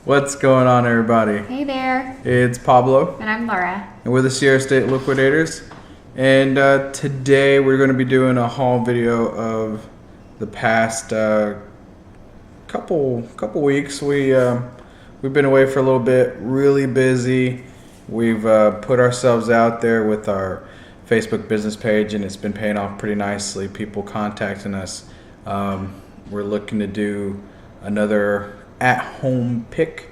What's going on, everybody? Hey there. It's Pablo. And I'm Laura. And we're the Sierra State Liquidators. And today we're going to be doing a haul video of the past couple weeks. We've been away for a little bit, really busy. We've put ourselves out there with our Facebook business page, and it's been paying off pretty nicely. People contacting us. We're looking to do another at-home pick,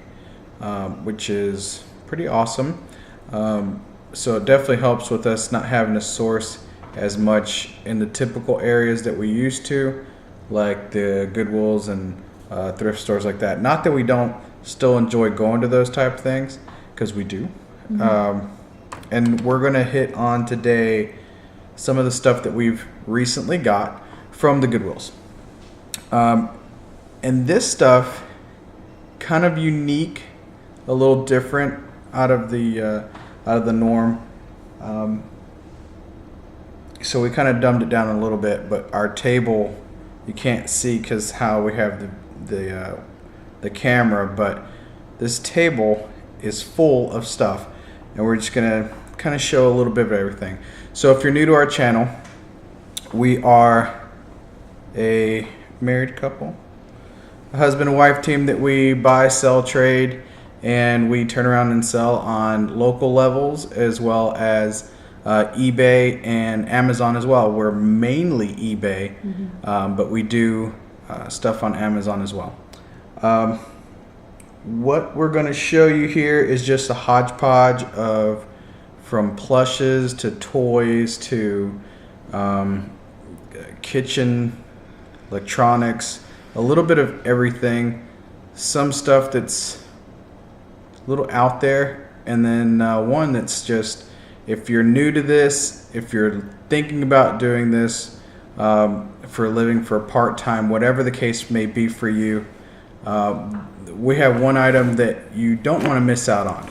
which is pretty awesome. So it definitely helps with us not having to source as much in the typical areas that we used to, like the Goodwills and thrift stores like that. Not that we don't still enjoy going to those type of things, because we do. And we're going to hit on today some of the stuff that we've recently got from the Goodwills. And this stuff, kind of unique, a little different out of the norm. So we kind of dumbed it down a little bit, but our table you can't see because how we have the camera, but this table is full of stuff, and we're just gonna kind of show a little bit of everything. So if you're new to our channel, we are a married couple, a husband and wife team that we buy, sell, trade, and we turn around and sell on local levels as well as eBay and Amazon as well. We're mainly eBay, but we do stuff on Amazon as well. What we're going to show you here is just a hodgepodge of from plushes to toys to kitchen electronics, a little bit of everything, some stuff that's a little out there, and then one that's just, if you're new to this, if you're thinking about doing this for a living, for a part-time, whatever the case may be for you, we have one item that you don't want to miss out on.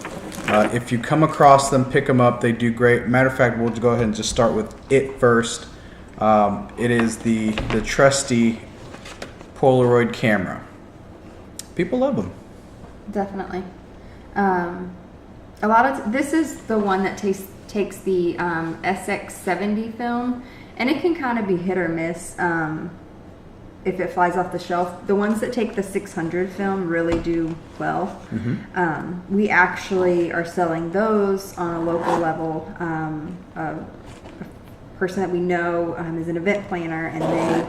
If you come across them, pick them up. They do great. Matter of fact, we'll go ahead and just start with it first. It is the trusty Polaroid camera. People love them. Definitely. A lot of this is the one that takes the SX70 film, and it can kind of be hit or miss if it flies off the shelf. The ones that take the 600 film really do well. We actually are selling those on a local level. A person that we know is an event planner, and they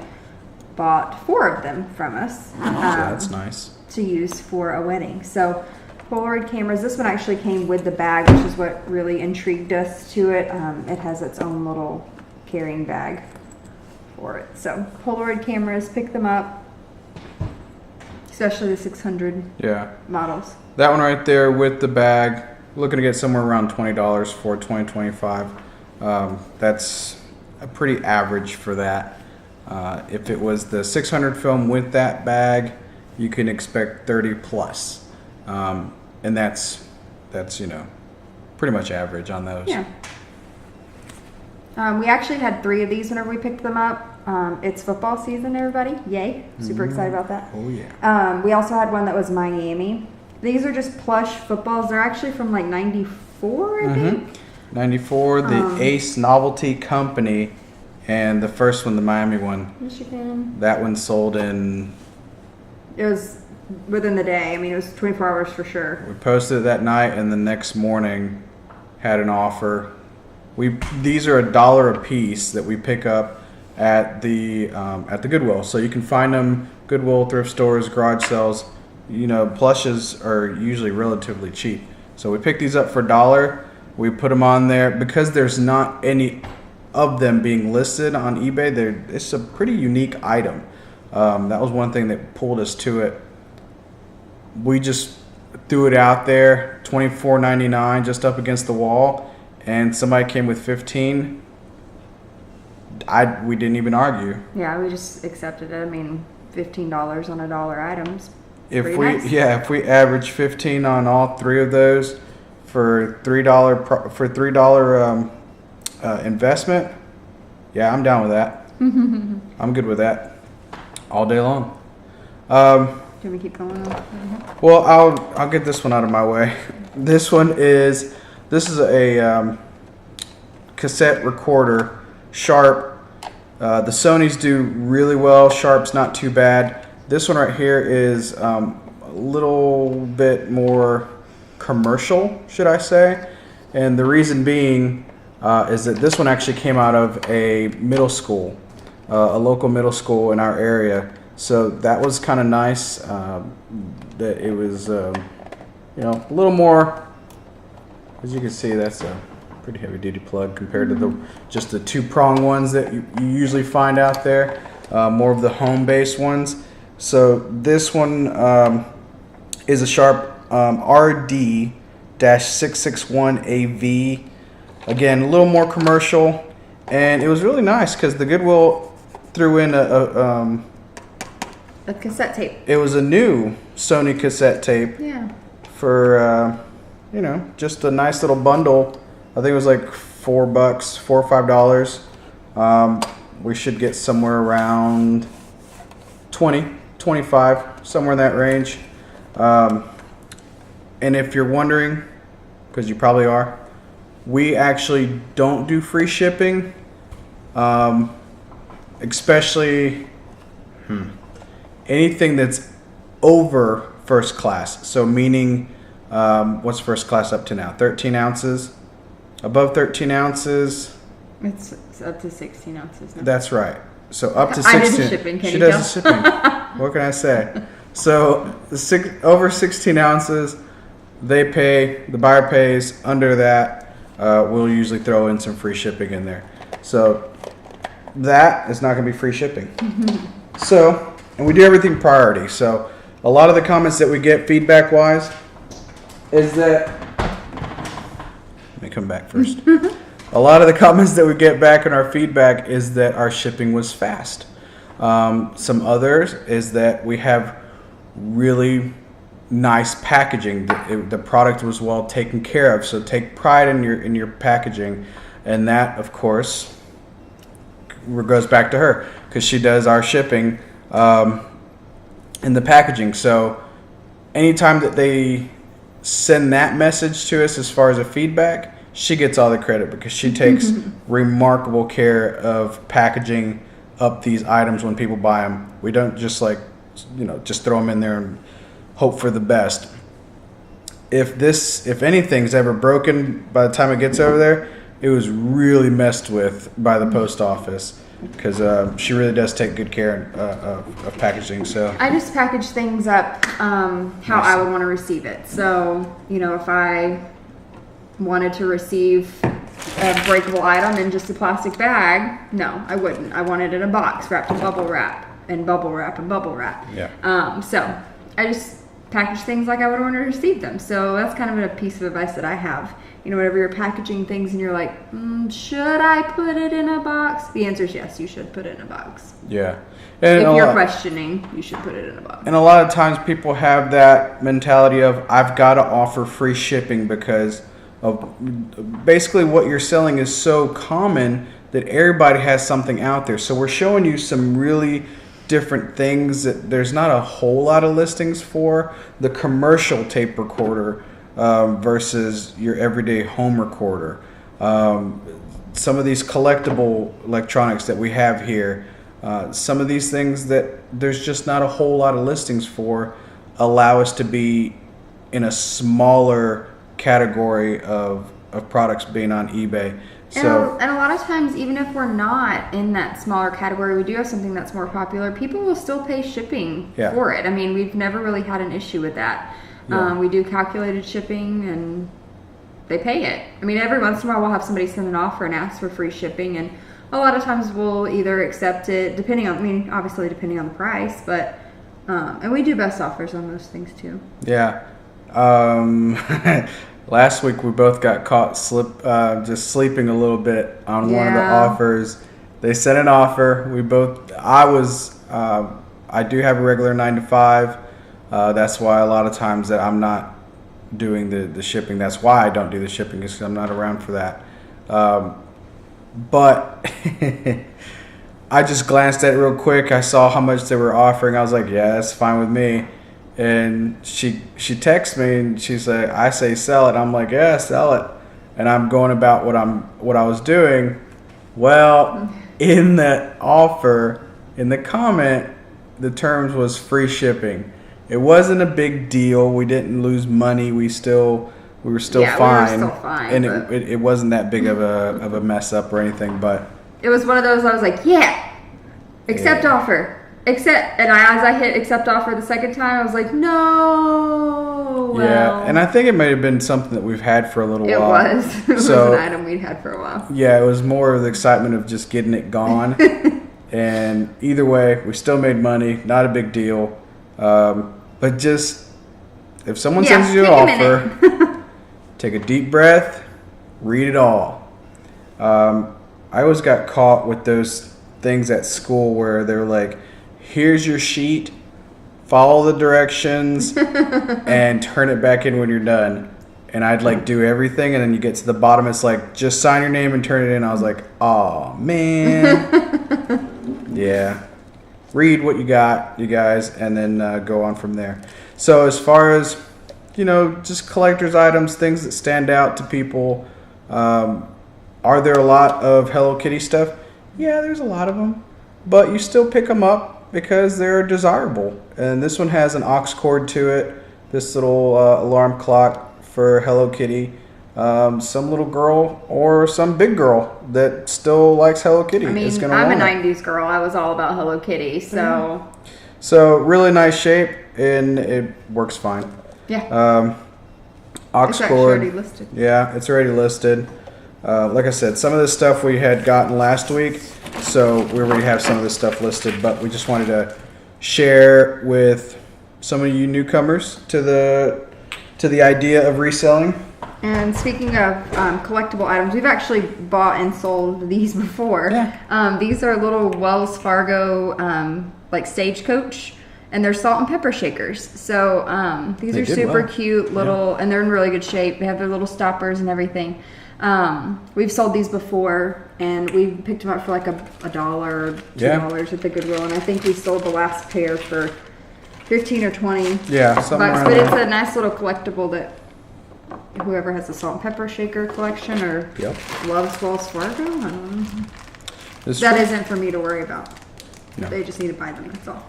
bought 4 of them from us. That's nice. To use for a wedding. So Polaroid cameras, this one actually came with the bag, which is what really intrigued us to it. It has its own little carrying bag for it. So Polaroid cameras, pick them up, especially the 600 models. That one right there with the bag, looking to get somewhere around $20 for 2025. That's a pretty average for that. If it was the 600 film with that bag, you can expect 30 plus. And that's pretty much average on those. Yeah. We actually had 3 of these whenever we picked them up. It's football season, everybody. Yay. Super excited about that. Oh, yeah. We also had one that was Miami. These are just plush footballs. They're actually from like 94, I think. 94, the Ace Novelty Company. And the first one, the Miami one. Michigan. That one sold in... It was within the day. I mean, it was 24 hours for sure. We posted it that night, and the next morning had an offer. These are $1 a piece that we pick up at the Goodwill. So you can find them Goodwill, thrift stores, garage sales. Plushes are usually relatively cheap. So we pick these up for $1. We put them on there because there's not any of them being listed on eBay. It's a pretty unique item. That was one thing that pulled us to it. We just threw it out there, $24.99, just up against the wall, and somebody came with 15. We didn't even argue. Yeah, we just accepted it. I mean, $15 on $1 items. If we average 15 on all 3 of those for $3 investment, yeah, I'm down with that. I'm good with that all day long. Can we keep going on? Well, I'll get this one out of my way. This is a cassette recorder, Sharp. The Sonys do really well. Sharp's not too bad. This one right here is a little bit more commercial, should I say? And the reason being is that this one actually came out of a middle school, a local middle school in our area. So that was kind of nice. That it was, a little more. As you can see, that's a pretty heavy-duty plug compared to just the two-prong ones that you usually find out there. More of the home-based ones. So this one is a Sharp RD-661AV. Again, a little more commercial, and it was really nice because the Goodwill threw in a cassette tape. It was a new Sony cassette tape. Yeah. For just a nice little bundle. I think it was like $4, $4 or $5. We should get somewhere around 20, 25, somewhere in that range. And if you're wondering, because you probably are, we actually don't do free shipping, especially anything that's over first class. So meaning, what's first class up to now? 13 ounces? Above 13 ounces? It's up to 16 ounces now. That's right. So up to 16. I do the shipping. Can she you does tell? the shipping. What can I say? So over 16 ounces, they pay. The buyer pays. Under that, we'll usually throw in some free shipping in there. So that is not going to be free shipping. So, and we do everything priority. So a lot of the comments that we get feedback-wise is that. Let me come back first. A lot of the comments that we get back in our feedback is that our shipping was fast. Some others is that we have really nice packaging. The product was well taken care of, so take pride in your packaging, and that, of course, goes back to her because she does our shipping in the packaging. So anytime that they send that message to us as far as a feedback, she gets all the credit because she takes remarkable care of packaging up these items when people buy them. We don't just just throw them in there and hope for the best. If anything's ever broken by the time it gets over there, it was really messed with by the post office because she really does take good care of packaging. So I just package things up how I would want to receive it. So, if I wanted to receive a breakable item in just a plastic bag, no, I wouldn't. I want it in a box wrapped in bubble wrap and bubble wrap and bubble wrap. Yeah. So I just package things like I would want to receive them. So that's kind of a piece of advice that I have. Whenever you're packaging things and you're like, should I put it in a box? The answer is yes, you should put it in a box. Yeah. And if you're questioning, you should put it in a box. And a lot of times people have that mentality of, I've got to offer free shipping because of basically what you're selling is so common that everybody has something out there. So we're showing you some really different things that there's not a whole lot of listings for. The commercial tape recorder versus your everyday home recorder. Some of these collectible electronics that we have here, some of these things that there's just not a whole lot of listings for, allow us to be in a smaller category of products being on eBay. So, and a lot of times, even if we're not in that smaller category, we do have something that's more popular, people will still pay shipping for it. I mean, we've never really had an issue with that. Yeah. We do calculated shipping and they pay it. I mean, every once in a while we'll have somebody send an offer and ask for free shipping, and a lot of times we'll either accept it obviously depending on the price, but and we do best offers on those things too. Yeah. Last week we both got caught just sleeping a little bit on one of the offers. They sent an offer. I do have a regular 9 to 5. That's why a lot of times that I'm not doing the shipping. That's why I don't do the shipping, is because I'm not around for that. But I just glanced at it real quick. I saw how much they were offering. I was like, yeah, that's fine with me. And she texts me and she's like, I say sell it. I'm like, yeah, sell it. And I'm going about what I was doing. Well, in the offer, in the comment, the terms was free shipping. It wasn't a big deal. We didn't lose money. We were still fine. We were still fine. And it wasn't that big of a mess up or anything. But it was one of those. I was like, yeah, accept offer. Accept, and as I hit accept offer the second time, I was like, no. Well, yeah, and I think it may have been something that we've had for a little while. It was an item we'd had for a while. Yeah, it was more of the excitement of just getting it gone. And either way, we still made money. Not a big deal. But just, if someone sends you an offer, take a deep breath, read it all. I always got caught with those things at school where they're like, here's your sheet, follow the directions, and turn it back in when you're done. And I'd like do everything, and then you get to the bottom, it's like, just sign your name and turn it in. I was like, oh man. Yeah. Read what you got, you guys, and then go on from there. So as far as, just collector's items, things that stand out to people, are there a lot of Hello Kitty stuff? Yeah, there's a lot of them. But you still pick them up because they're desirable. And this one has an aux cord to it. This little alarm clock for Hello Kitty. Some little girl or some big girl that still likes Hello Kitty. I mean, is gonna I'm a want it. 90s girl. I was all about Hello Kitty, so... So, really nice shape, and it works fine. Yeah. Aux it's cord. already listed. Yeah, it's already listed. Like I said, some of this stuff we had gotten last week, so we already have some of this stuff listed, but we just wanted to share with some of you newcomers to the idea of reselling. And speaking of collectible items, we've actually bought and sold these before. Yeah. These are little Wells Fargo like stagecoach, and they're salt and pepper shakers. So these are super cute little, and they're in really good shape. They have their little stoppers and everything. We've sold these before, and we picked them up for like $1, $2 at the Goodwill, and I think we sold the last pair for 15 or 20 Yeah, something bucks. around But it's there. a nice little collectible that whoever has a salt and pepper shaker collection or loves Wells Fargo, I don't know. That isn't for me to worry about. No. They just need to buy them, that's all.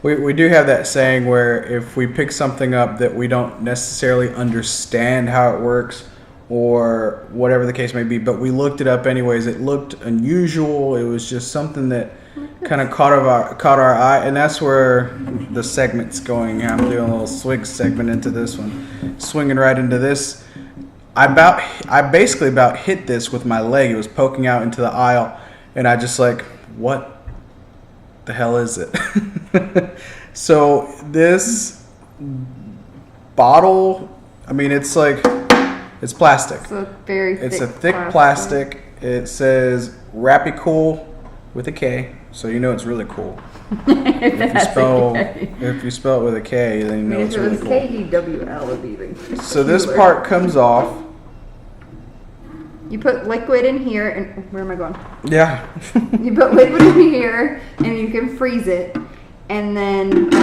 We do have that saying where if we pick something up that we don't necessarily understand how it works or whatever the case may be, but we looked it up anyways, it looked unusual, it was just something that kind of caught our eye, and that's where the segment's going. I'm doing a little swing segment into this one, swinging right into this. I basically about hit this with my leg. It was poking out into the aisle, and I just like, what the hell is it? So this bottle, I mean, it's like, it's plastic. It's a thick plastic. It says Rappy Cool with a K, so you know it's really cool. If you spell it with a K, then you know it's really cool. If it was KEWL, it'd be even So this part comes off. You put liquid in here, and where am I going? Yeah. You put liquid in here, and you can freeze it, and then.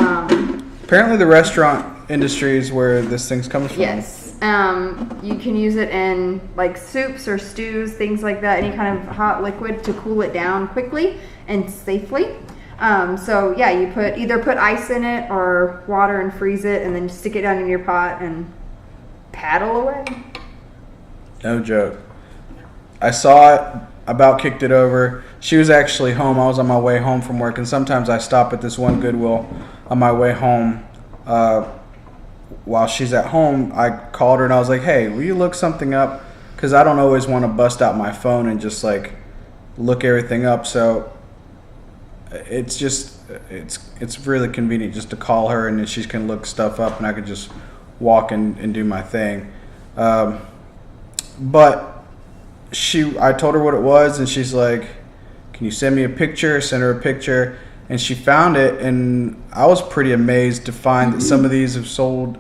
Apparently, the restaurant industry is where this thing's coming from. Yes. You can use it in like soups or stews, things like that. Any kind of hot liquid to cool it down quickly and safely. So yeah, you either put ice in it or water and freeze it, and then stick it down in your pot and paddle away. No joke. I saw it, about kicked it over. She was actually home. I was on my way home from work, and sometimes I stop at this one Goodwill on my way home. While she's at home, I called her and I was like, hey, will you look something up? Because I don't always want to bust out my phone and just like look everything up. So it's just, it's really convenient just to call her, and then she can look stuff up and I could just walk and do my thing. But I told her what it was, and she's like, can you send me a picture? Send her a picture. And she found it, and I was pretty amazed to find that some of these have sold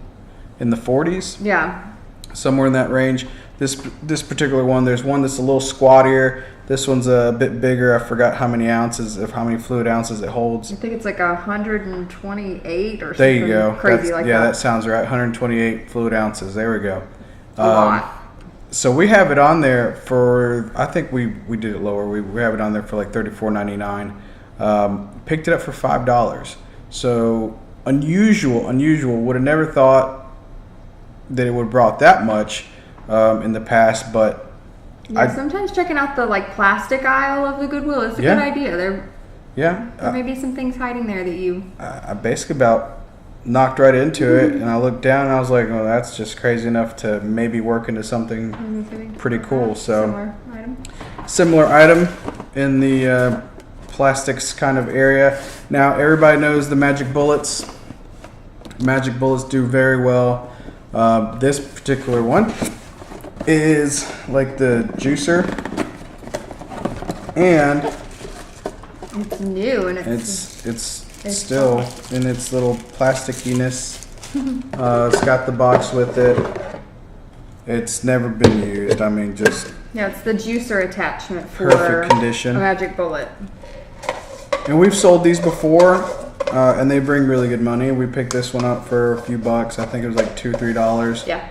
in the 40s. Yeah. Somewhere in that range. This particular one, there's one that's a little squattier, This one's a bit bigger. I forgot how many fluid ounces it holds. I think it's like 128 or something. There you go. Crazy like that. Yeah, that sounds right. 128 fluid ounces. There we go. A lot. So we have it on there for, I think we did it lower. We have it on there for like $34.99. Picked it up for $5. So unusual. Would have never thought that it would have brought that much in the past, but yeah, sometimes checking out the like plastic aisle of the Goodwill is a good idea. There may be some things hiding there that you. I basically about knocked right into it, and I looked down and I was like, "Oh, that's just crazy enough to maybe work into something pretty cool." So similar item in the plastics kind of area. Now everybody knows the magic bullets. Magic bullets do very well. This particular one is like the juicer, and it's new, and it's still in its little plasticiness. It's got the box with it. It's never been used. I mean, just it's the juicer attachment for perfect condition. A magic bullet. And we've sold these before, and they bring really good money. We picked this one up for a few bucks. I think it was like $2-3. Yeah.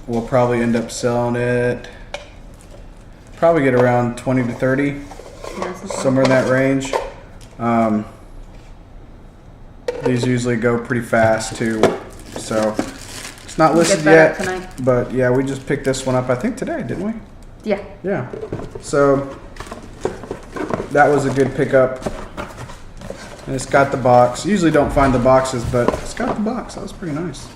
We'll probably end up selling it. Probably get around 20 to 30, somewhere in that range. These usually go pretty fast too, so it's not listed yet. But yeah, we just picked this one up. I think today, didn't we? Yeah. Yeah. So that was a good pickup. And it's got the box. Usually don't find the boxes, but it's got the box. That was pretty nice.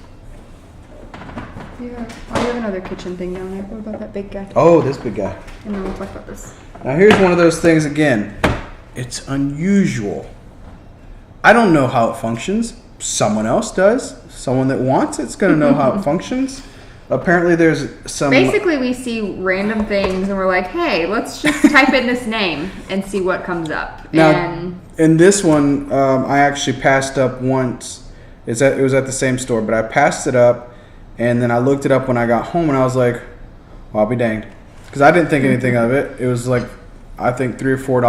Yeah. Oh, you have another kitchen thing down there. What about that big guy? Oh, this big guy. And then we'll talk about this. Now here's one of those things again. It's unusual. I don't know how it functions. Someone else does. Someone that wants it's going to know how it functions. Apparently there's some... Basically we see random things and we're like, hey, let's just type in this name and see what comes up. Now, and in this one, I actually passed up once. It was at the same store, but I passed it up. And then I looked it up when I got home, and I was like, well, I'll be danged. Because I didn't think anything of it. It was like, I think $3 or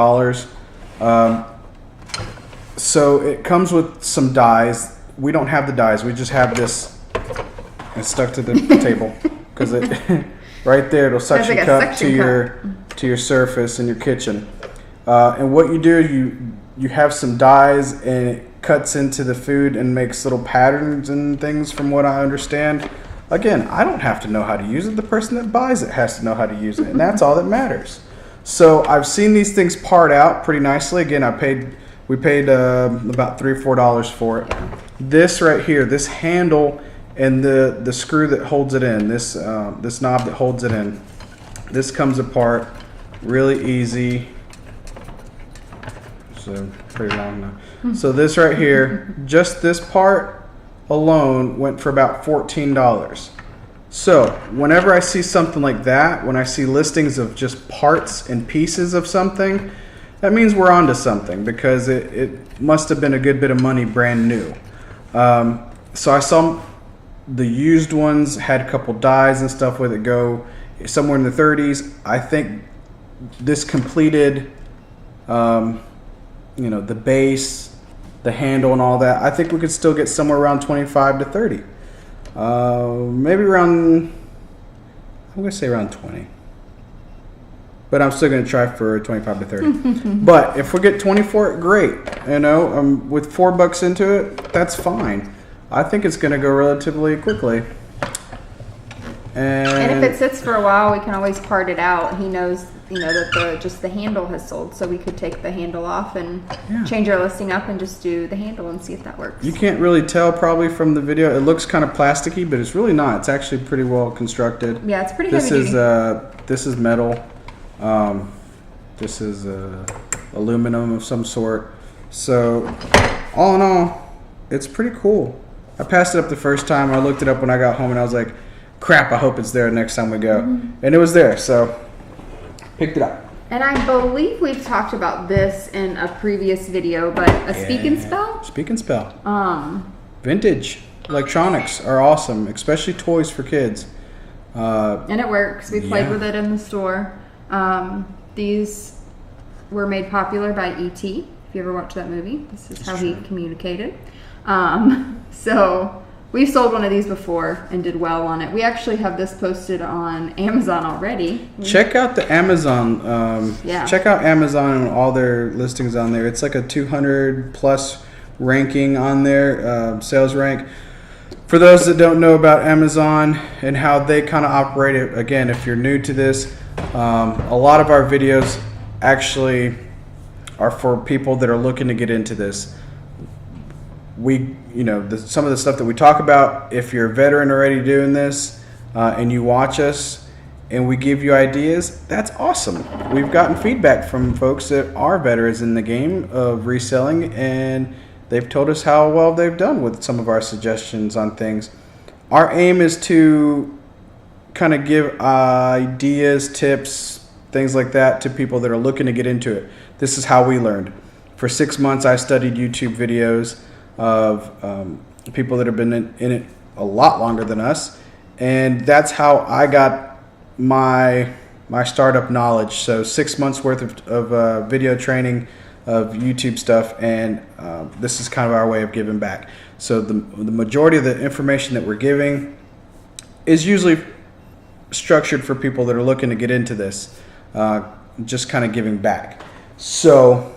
$4. So it comes with some dies. We don't have the dies. We just have this. It's stuck to the table. Because it right there, it'll suction like cup suction to your surface in your kitchen. And what you do is you have some dies, and it cuts into the food and makes little patterns and things from what I understand. Again, I don't have to know how to use it. The person that buys it has to know how to use it, and that's all that matters. So I've seen these things part out pretty nicely. Again, we paid about $3 or $4 for it. This right here, this handle and the screw that holds it in, this knob that holds it in, this comes apart really easy. So pretty long now. So this right here, just this part alone went for about $14. So whenever I see something like that, when I see listings of just parts and pieces of something, that means we're onto something, because it must have been a good bit of money brand new. So I saw the used ones had a couple dies and stuff with it go somewhere in the 30s. I think this completed the base, the handle and all that. I think we could still get somewhere around 25 to 30. Maybe around, I'm going to say around 20. But I'm still going to try for 25 to 30. But if we get 20 for it, great. With $4 into it, that's fine. I think it's going to go relatively quickly. And if it sits for a while, we can always part it out. He knows, that just the handle has sold, so we could take the handle off and change our listing up and just do the handle and see if that works. You can't really tell probably from the video. It looks kind of plasticky, but it's really not. It's actually pretty well constructed. Yeah, it's pretty heavy duty. This is metal. This is aluminum of some sort. So all in all, it's pretty cool. I passed it up the first time. I looked it up when I got home, and I was like, crap, I hope it's there next time we go. And it was there, so picked it up. And I believe we've talked about this in a previous video, but Speak and Spell? Speak and Spell. Vintage electronics are awesome, especially toys for kids. And it works. We played with it in the store. These were made popular by E.T. If you ever watched that movie, this is how he communicated. So we've sold one of these before and did well on it. We actually have this posted on Amazon already. Check out the Amazon. Check out Amazon and all their listings on there. It's like a 200 plus ranking on there, sales rank. For those that don't know about Amazon and how they kind of operate it, again, if you're new to this, a lot of our videos actually are for people that are looking to get into this. Some of the stuff that we talk about, if you're a veteran already doing this and you watch us and we give you ideas, that's awesome. We've gotten feedback from folks that are veterans in the game of reselling, and they've told us how well they've done with some of our suggestions on things. Our aim is to kind of give ideas, tips, things like that to people that are looking to get into it. This is how we learned. For 6 months, I studied YouTube videos of people that have been in it a lot longer than us, and that's how I got my startup knowledge. So 6 months worth of video training of YouTube stuff, and this is kind of our way of giving back. So the majority of the information that we're giving is usually structured for people that are looking to get into this, just kind of giving back. So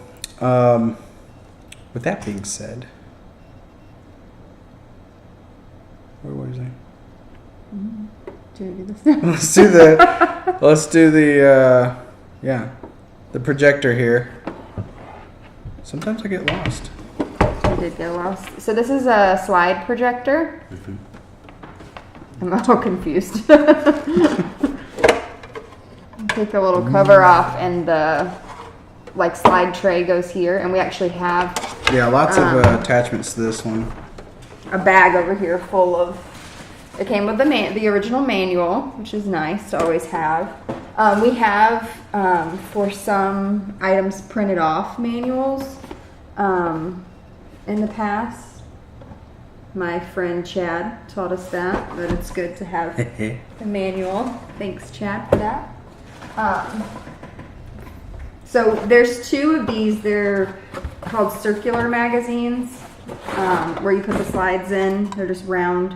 with that being said, where was I? Let's do the projector here. Sometimes I get lost. You did get lost. So this is a slide projector. Mm-hmm. I'm all confused. Take the little cover off, and the slide tray goes here, and we actually have lots of attachments to this one. A bag over here full of. It came with the original manual, which is nice to always have. We have for some items printed off manuals in the past. My friend Chad taught us that it's good to have the manual. Thanks, Chad, for that. So there's 2 of these. They're called circular magazines, where you put the slides in. They're just round,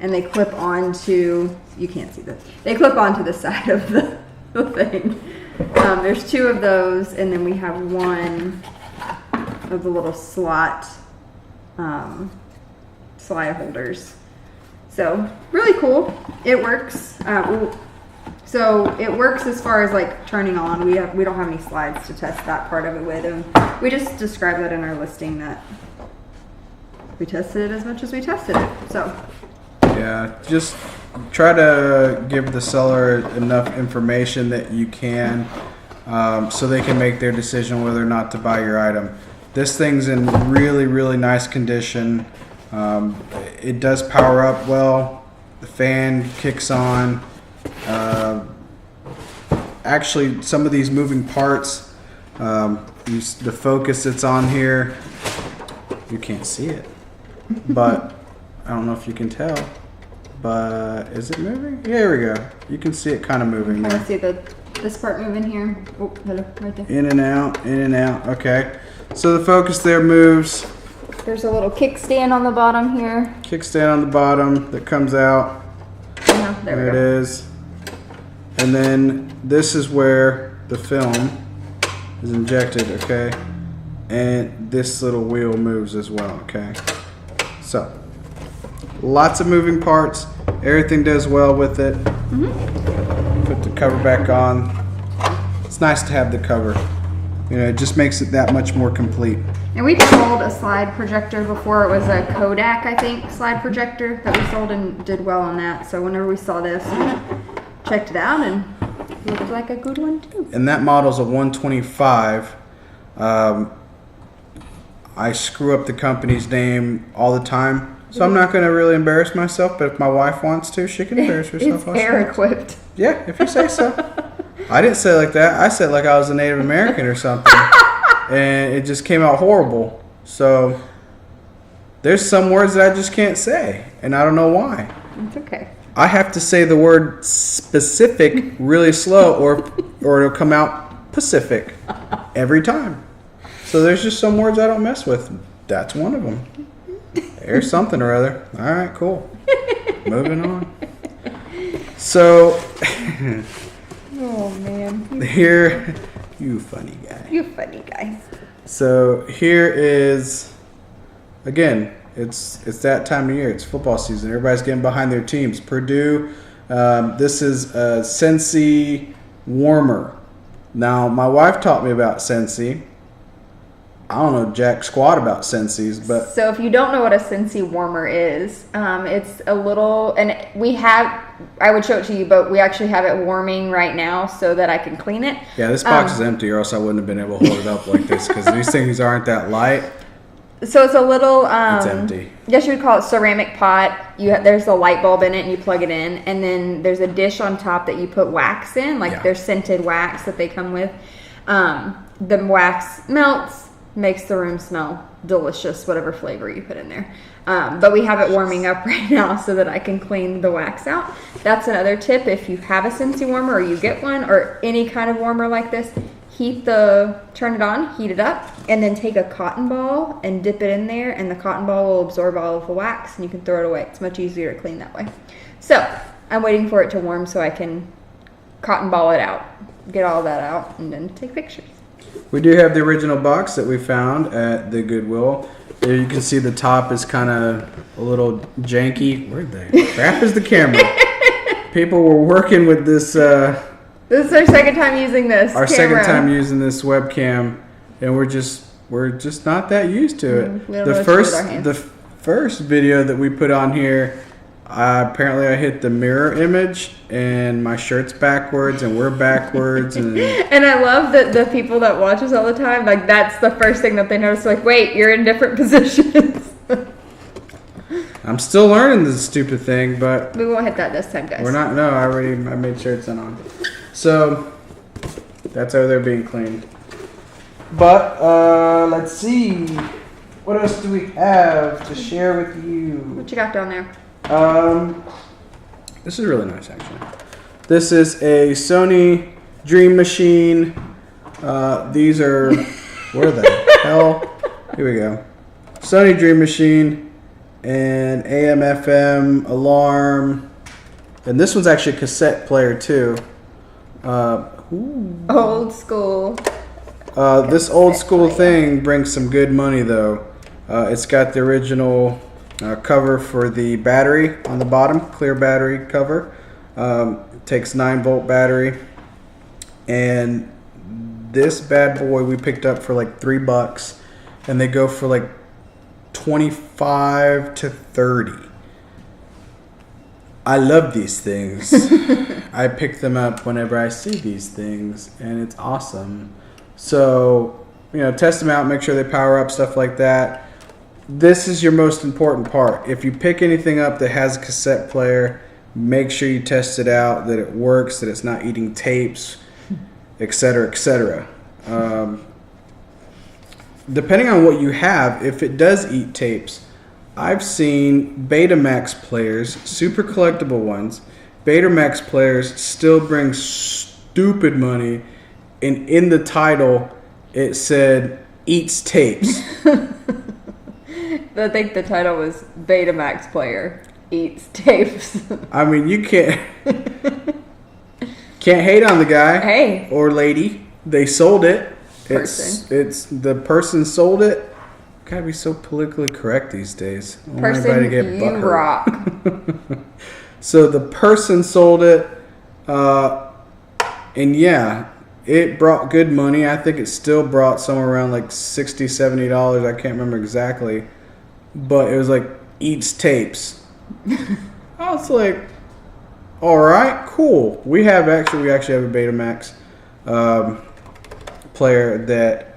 and they clip onto. You can't see this. They clip onto the side of the thing. There's 2 of those, and then we have one of the little slide holders. So really cool. It works. So it works as far as turning on. We don't have any slides to test that part of it with, and we just described that in our listing that we tested it as much as we tested it. So yeah, just try to give the seller enough information that you can, so they can make their decision whether or not to buy your item. This thing's in really, really nice condition. It does power up well. The fan kicks on. Actually, some of these moving parts, the focus that's on here, you can't see it, but I don't know if you can tell, but is it moving? Here we go. You can see it kind of moving there. I see this part moving here. Oh, hello, right there. In and out, in and out. Okay. So the focus there moves. There's a little kickstand on the bottom here. Kickstand on the bottom that comes out. There it is. And then this is where the film is injected, okay? And this little wheel moves as well, okay? So, lots of moving parts. Everything does well with it. Mm-hmm. Put the cover back on. It's nice to have the cover. It just makes it that much more complete. And we've sold a slide projector before. It was a Kodak, I think, slide projector that we sold and did well on that. So whenever we saw this, we checked it out and it looked like a good one too. And that model's a 125. I screw up the company's name all the time, so I'm not going to really embarrass myself. But if my wife wants to, she can embarrass herself. It's air equipped. Yeah, if you say so. I didn't say it like that. I said like I was a Native American or something. And it just came out horrible. So there's some words that I just can't say, and I don't know why. It's okay. I have to say the word specific really slow, or it'll come out Pacific every time. So there's just some words I don't mess with. That's one of them. There's something or other. All right, cool. Moving on. So, Oh man. here, you funny guy. You funny guy. So here is, again, it's that time of year. It's football season. Everybody's getting behind their teams. Purdue. This is a Scentsy warmer. Now, my wife taught me about Scentsy. I don't know jack squat about Scentsys, but So if you don't know what a Scentsy warmer is, it's a little, and I would show it to you, but we actually have it warming right now so that I can clean it. yeah, this box is empty, or else I wouldn't have been able to hold it up like this because these things aren't that light. So it's a little, It's empty. I guess you would call it ceramic pot. There's a light bulb in it and you plug it in, and then there's a dish on top that you put wax in, like there's scented wax that they come with. The wax melts, makes the room smell delicious, whatever flavor you put in there. But we have it warming up right now so that I can clean the wax out. That's another tip. If you have a Scentsy warmer or you get one or any kind of warmer like this, turn it on, heat it up, and then take a cotton ball and dip it in there, and the cotton ball will absorb all of the wax and you can throw it away. It's much easier to clean that way. So I'm waiting for it to warm so I can cotton ball it out, get all that out, and then take pictures. We do have the original box that we found at the Goodwill. There you can see the top is kind of a little janky. Where'd they? Crap is the camera. People were working with this. This is our second time using this. Our camera. second time using this webcam, and we're just not that used to it. We don't know what to do with our hands. The first video that we put on here, apparently I hit the mirror image and my shirt's backwards and we're backwards and I love that the people that watch us all the time, like that's the first thing that they notice, like, wait, you're in different positions. I'm still learning this stupid thing, but We won't hit that this time, guys. we're not. No, I made sure it's on. So that's over there being cleaned. But let's see, what else do we have to share with you? What you got down there? This is really nice, actually. This is a Sony Dream Machine. These are, where the hell? Here we go. Sony Dream Machine, and AM FM alarm, and this one's actually a cassette player too. Old school. This old school thing brings some good money though. It's got the original cover for the battery on the bottom, clear battery cover. Takes 9-volt battery, and this bad boy we picked up for like $3, and they go for like 25 to 30. I love these things. I pick them up whenever I see these things, and it's awesome. So, test them out, make sure they power up, stuff like that. This is your most important part. If you pick anything up that has a cassette player, make sure you test it out, that it works, that it's not eating tapes, etc., etc. Depending on what you have, if it does eat tapes, I've seen Betamax players, super collectible ones, Betamax players still bring stupid money, and in the title it said eats tapes. I think the title was Betamax player eats tapes. I mean, you can't hate on the guy Hey. or lady. They sold it. It's the person sold it. Gotta be so politically correct these days. I don't want Person, anybody to get you butthurt. rock. So the person sold it, and yeah, it brought good money. I think it still brought somewhere around like $60, $70. I can't remember exactly, but it was like eats tapes. I was like, all right, cool. We actually have a Betamax player that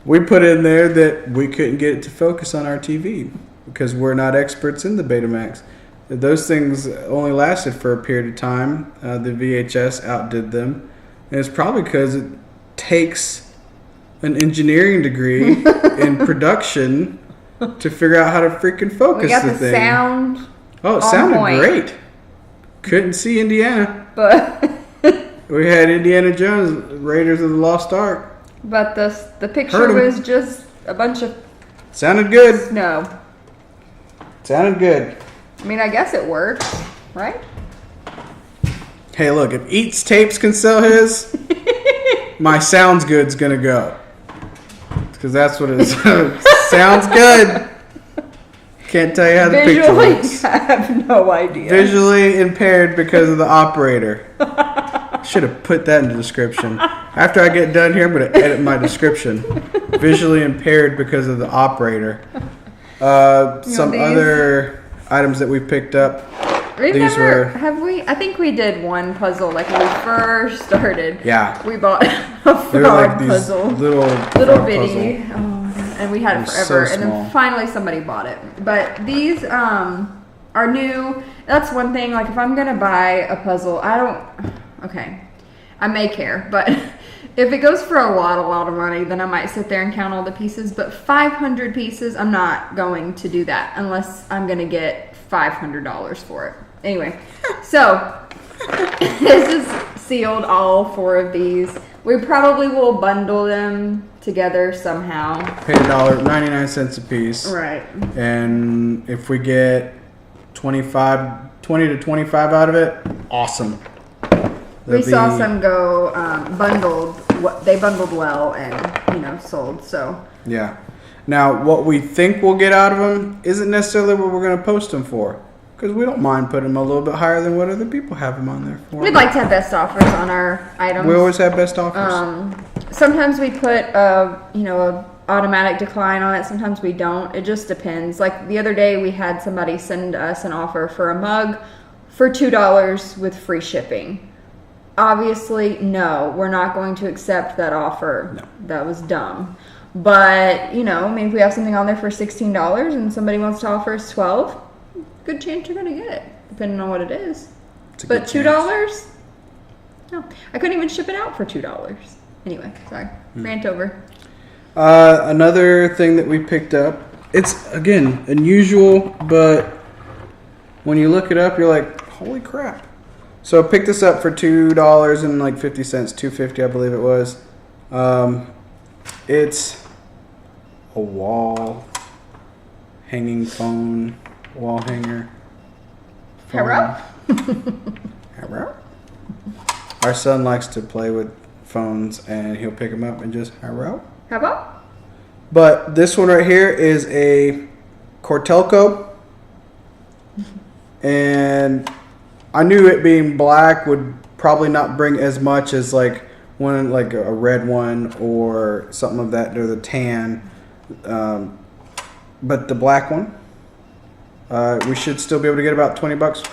we put in there that we couldn't get it to focus on our TV because we're not experts in the Betamax. Those things only lasted for a period of time. The VHS outdid them. And it's probably because it takes an engineering degree in production to figure out how to freaking focus We got the the thing. sound. Oh, it on sounded point. great. Couldn't see Indiana. But It We had Indiana Jones, Raiders of the Lost Ark. But the picture was just a bunch of Sounded good. snow. Sounded good. I mean, I guess it works, right? Hey, look, if Eats Tapes can sell his, my Sounds Good's gonna go. Because that's what it is. Sounds good. Can't tell you how the picture looks. I have no idea. Visually impaired because of the operator. Should have put that in the description. After I get done here, I'm going to edit my description. Visually impaired because of the operator. Some other items that we picked up. I think we did one puzzle like when we first started. Yeah. We bought a frog puzzle. Little bitty. puzzle. Oh, and we had it forever. So and then finally somebody bought it. But these are new. That's one thing. Like if I'm going to buy a puzzle, I may care, but if it goes for a lot of money, then I might sit there and count all the pieces. But 500 pieces, I'm not going to do that unless I'm going to get $500 for it. Anyway, so this is sealed, all 4 of these. We probably will bundle them together somehow. Pay $1.99 a piece. Right. And if we get 20 to 25 out of it, awesome. We saw some go bundled. They bundled well and sold. So yeah. Now what we think we'll get out of them isn't necessarily what we're going to post them for, because we don't mind putting them a little bit higher than what other people have them on there for. We'd like to have best offers on our items. We always have best offers. Sometimes we put a automatic decline on it. Sometimes we don't. It just depends. Like the other day, we had somebody send us an offer for a mug for $2 with free shipping. Obviously, no, we're not going to accept that offer. No. That was dumb. But, I mean, if we have something on there for $16 and somebody wants to offer us $12, good chance you're going to get it, depending on what it is. But $2? No, I couldn't even ship it out for $2. Anyway, sorry. Rant over. Another thing that we picked up, it's, again, unusual, but when you look it up, you're like, holy crap. So I picked this up for $2.50, $2.50 I believe it was. It's a wall hanging phone, wall hanger. Hello? Hello? Our son likes to play with phones and he'll pick them up and just hello. Hello? But this one right here is a Cortelco, and I knew it being black would probably not bring as much as like one, like a red one or something of that, or the tan. But the black one, we should still be able to get about $20.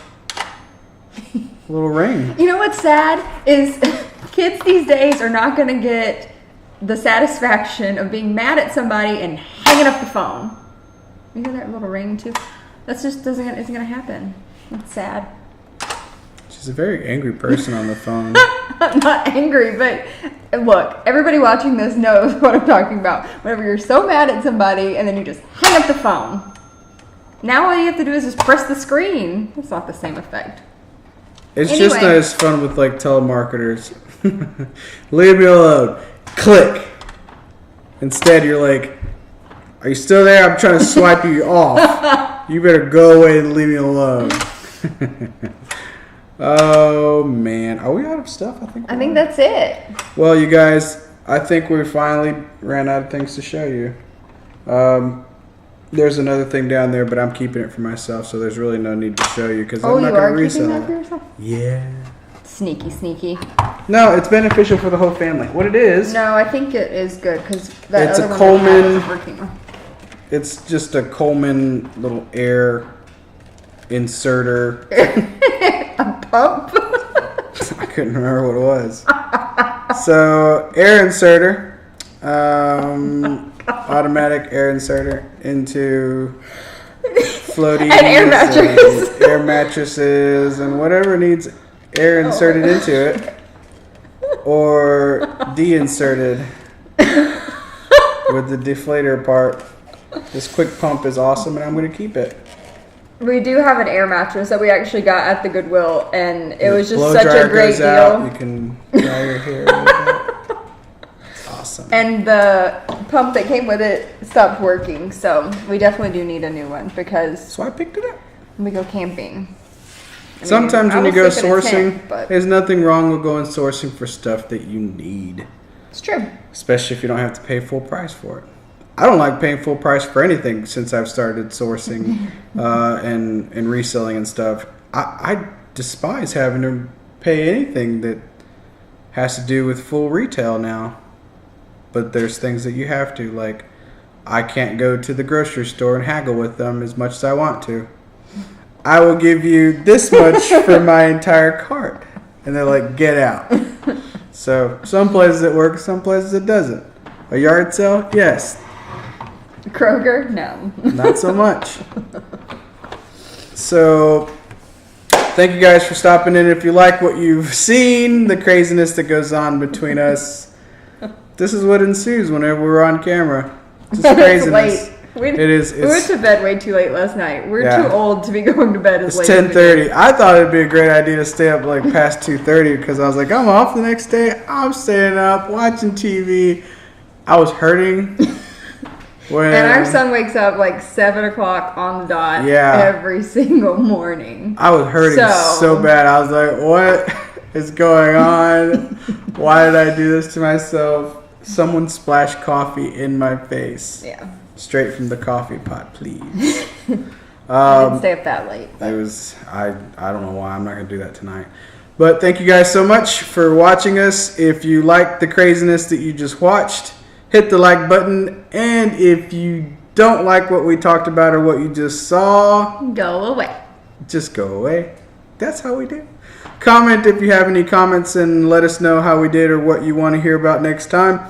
A little ring. You know what's sad is kids these days are not going to get the satisfaction of being mad at somebody and hanging up the phone. You hear that little ring too? That just isn't going to happen. It's sad. She's a very angry person on the phone. I'm not angry, but look, everybody watching this knows what I'm talking about. Whenever you're so mad at somebody and then you just hang up the phone. Now all you have to do is just press the screen. It's not the same effect. It's just not as fun with like telemarketers. Leave me alone. Click. Instead, you're like, are you still there? I'm trying to swipe you off. You better go away and leave me alone. Oh, man. Are we out of stuff? I think that's it. Well, you guys, I think we finally ran out of things to show you. There's another thing down there, but I'm keeping it for myself, so there's really no need to show you because I'm not going to resell it. Yourself? Yeah. Sneaky. No, it's beneficial for the whole family. What it is... No, I think it is good because that it's other a one Coleman. working. It's just a Coleman little air inserter. A pump? I couldn't remember what it was. So, air inserter. Automatic air inserter into floaties and air mattress. and air mattresses and whatever needs air inserted into it or de-inserted with the deflator part. This quick pump is awesome and I'm going to keep it. We do have an air mattress that we actually got at the Goodwill, and it was just Blow such dryer a great goes out, deal. you can dry your hair with that. It's awesome. And the pump that came with it stopped working, so we definitely do need a new one because So I picked it up. we go camping. I mean, Sometimes I when you was go sleeping in a sourcing, tent, but there's nothing wrong with going sourcing for stuff that you need. it's true. Especially if you don't have to pay full price for it. I don't like paying full price for anything since I've started sourcing and reselling and stuff. I despise having to pay anything that has to do with full retail now. But there's things that you have to. Like, I can't go to the grocery store and haggle with them as much as I want to. I will give you this much for my entire cart. And they're like, get out. So some places it works, some places it doesn't. A yard sale? Yes. Kroger? No. Not so much. So, thank you guys for stopping in. If you like what you've seen, the craziness that goes on between us, this is what ensues whenever we're on camera. Just It's craziness. late. We went to bed way too late last night. We're too old to be going to bed as It's late as we 10:30. did. I thought it'd be a great idea to stay up like past 2:30 because I was like, I'm off the next day. I'm staying up watching TV. I was hurting. When, And our son wakes up like 7 o'clock on the dot Yeah. every single morning. I was hurting so bad. I was like, what is going on? Why did I do this to myself? Someone splashed coffee in my face. Yeah. Straight from the coffee pot, please. I didn't stay up that late. It was, I don't know why. I'm not going to do that tonight. But thank you guys so much for watching us. If you liked the craziness that you just watched, hit the like button. And if you don't like what we talked about or what you just saw, Go away. just go away. That's how we do. Comment if you have any comments and let us know how we did or what you want to hear about next time.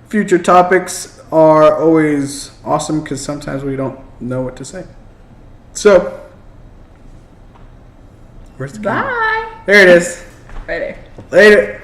Future topics are always awesome because sometimes we don't know what to say. So, where's the camera? Bye. There it is. Right there. Later.